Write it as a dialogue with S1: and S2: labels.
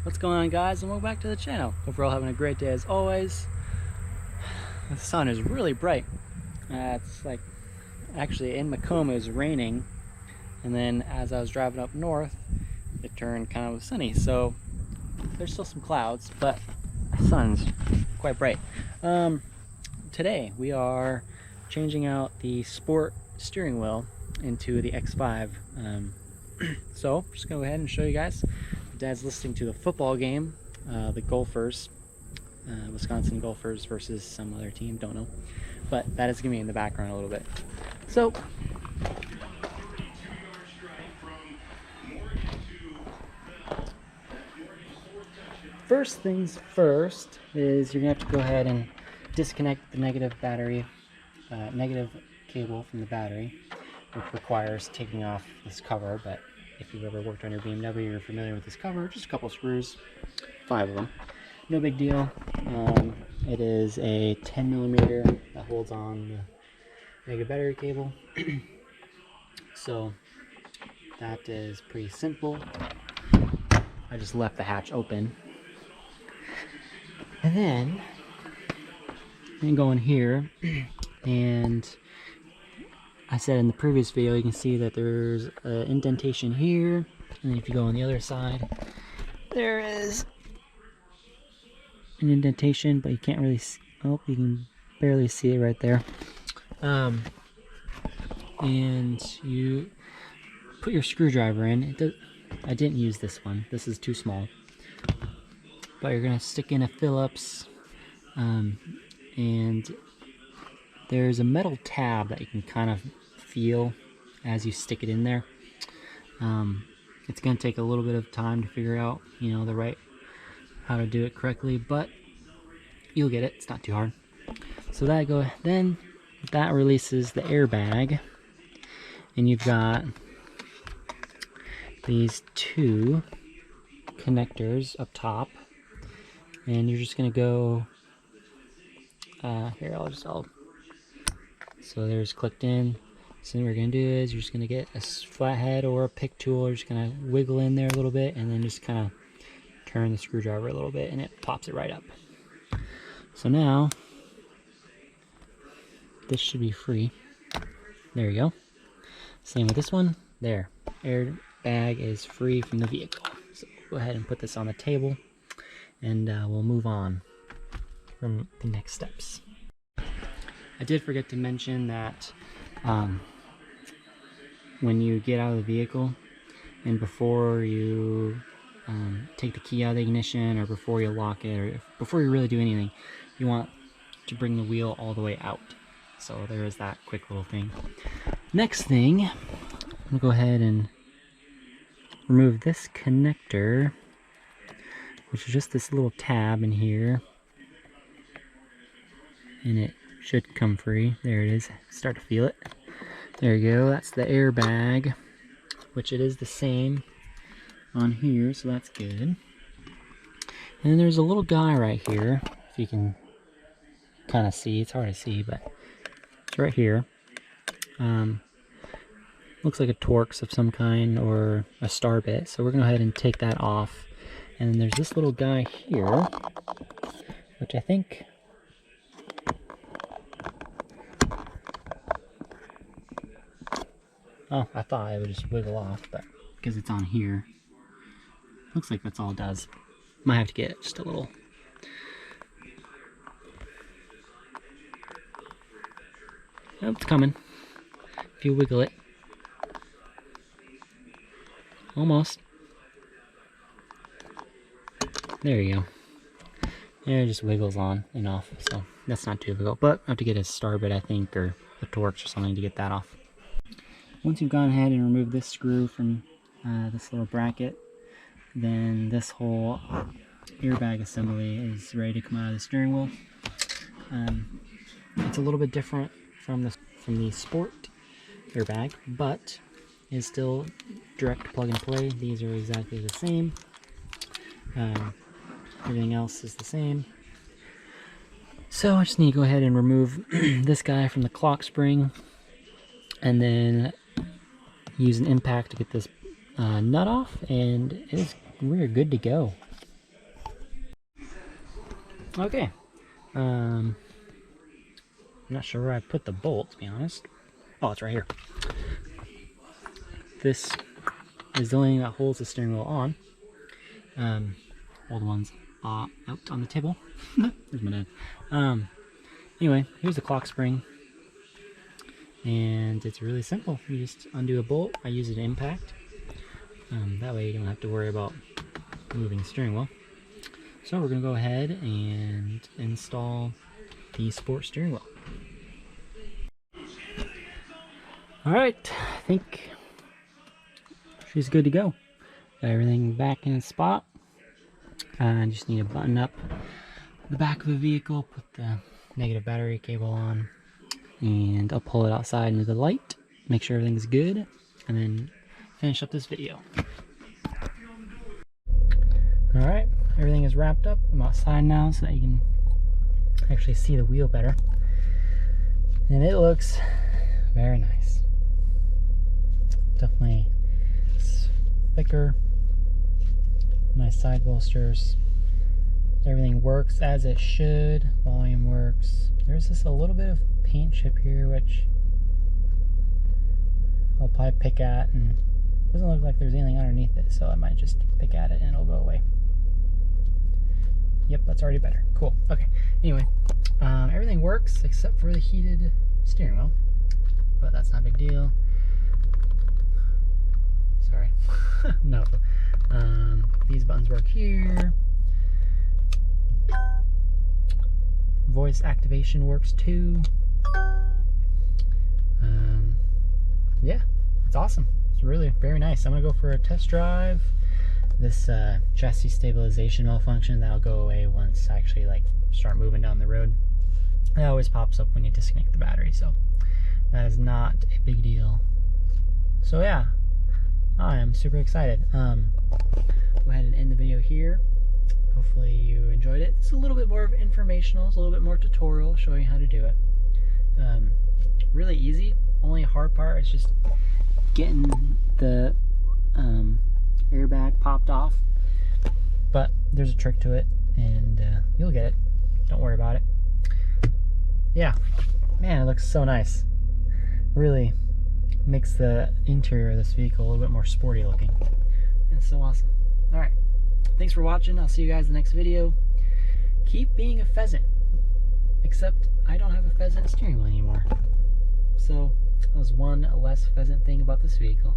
S1: What's going on, guys, and welcome back to the channel. Hope you're all having a great day as always. The sun is really bright. It's like actually in Macomb it was raining, and then as I was driving up north it turned kind of sunny, so there's still some clouds, but the sun's quite bright. Today we are changing out the sport steering wheel into the X5. So I'm just gonna go ahead and show you guys. Dad's listening to the football game, the Gophers, Wisconsin Gophers versus some other team, don't know, but that is gonna be in the background a little bit. So first things first is you're gonna have to go ahead and disconnect the negative cable from the battery, which requires taking off this cover. But if you've ever worked on your BMW, you're familiar with this cover. Just a couple screws, 5 of them, no big deal. It is a 10mm that holds on the negative battery cable. So that is pretty simple. I just left the hatch open, and then you can go in here, and I said in the previous video, you can see that there's an indentation here, and then if you go on the other side, there is an indentation, but you can't really see, oh, you can barely see it right there. And you put your screwdriver in. I didn't use this one, this is too small, but you're gonna stick in a Phillips, and there's a metal tab that you can kind of feel as you stick it in there. It's going to take a little bit of time to figure out, you know, how to do it correctly, but you'll get it. It's not too hard. So then that releases the airbag, and you've got these 2 connectors up top, and you're just going to go here. So there's clicked in. So what we're going to do is you're just going to get a flathead or a pick tool. You're just going to wiggle in there a little bit, and then just kind of turn the screwdriver a little bit, and it pops it right up. So now this should be free. There you go. Same with this one. There, airbag is free from the vehicle. So go ahead and put this on the table, and we'll move on from the next steps. I did forget to mention that when you get out of the vehicle, and before you take the key out of the ignition, or before you lock it, or before you really do anything, you want to bring the wheel all the way out. So there is that quick little thing. Next thing, I'm going to go ahead and remove this connector, which is just this little tab in here, and it should come free. There it is. Start to feel it. There you go. That's the airbag, which it is the same on here, so that's good. And then there's a little guy right here, if you can kind of see. It's hard to see, but it's right here. Looks like a Torx of some kind, or a star bit. So we're going to go ahead and take that off. And then there's this little guy here, which I think... Oh, I thought it would just wiggle off, but because it's on here, looks like that's all it does. Might have to get it just a little. Oh, it's coming. If you wiggle it. Almost. There you go. There, it just wiggles on and off, so that's not too difficult. But I have to get a star bit, I think, or a Torx or something to get that off. Once you've gone ahead and removed this screw from this little bracket, then this whole airbag assembly is ready to come out of the steering wheel. It's a little bit different from the sport airbag, but is still direct plug and play. These are exactly the same. Everything else is the same. So I just need to go ahead and remove this guy from the clock spring, and then use an impact to get this nut off, and we're good to go. Okay. I'm not sure where I put the bolt, to be honest. Oh, it's right here. This is the only thing that holds the steering wheel on. All the ones out on the table. There's my dad. Anyway, here's the clock spring. And it's really simple. You just undo a bolt. I use it to impact. That way you don't have to worry about moving the steering wheel. So we're going to go ahead and install the sport steering wheel. Alright, I think she's good to go. Got everything back in its spot. I just need to button up the back of the vehicle, put the negative battery cable on, and I'll pull it outside into the light, make sure everything's good, and then finish up this video. Alright, everything is wrapped up. I'm outside now so that you can actually see the wheel better. And it looks very nice. Definitely thicker, nice side bolsters. Everything works as it should. Volume works. There's just a little bit of paint chip here, which I'll probably pick at, and it doesn't look like there's anything underneath it, so I might just pick at it and it'll go away. Yep, that's already better. Cool. Okay. Anyway, everything works except for the heated steering wheel, but that's not a big deal. Sorry. No. These buttons work here. Voice activation works too. Yeah, it's awesome. It's really very nice. I'm gonna go for a test drive. This chassis stabilization malfunction, that'll go away once I actually start moving down the road. It always pops up when you disconnect the battery, so that is not a big deal. So yeah, I am super excited. Go ahead and end the video here. Hopefully you enjoyed it. It's a little bit more of informational, it's a little bit more tutorial showing how to do it. Really easy. Only hard part is just getting the airbag popped off, but there's a trick to it, and you'll get it. Don't worry about it. Yeah, man, it looks so nice. Really makes the interior of this vehicle a little bit more sporty looking. It's so awesome. Alright, thanks for watching. I'll see you guys in the next video. Keep being a pheasant, except I don't have a pheasant steering wheel anymore. So that was one less pheasant thing about this vehicle.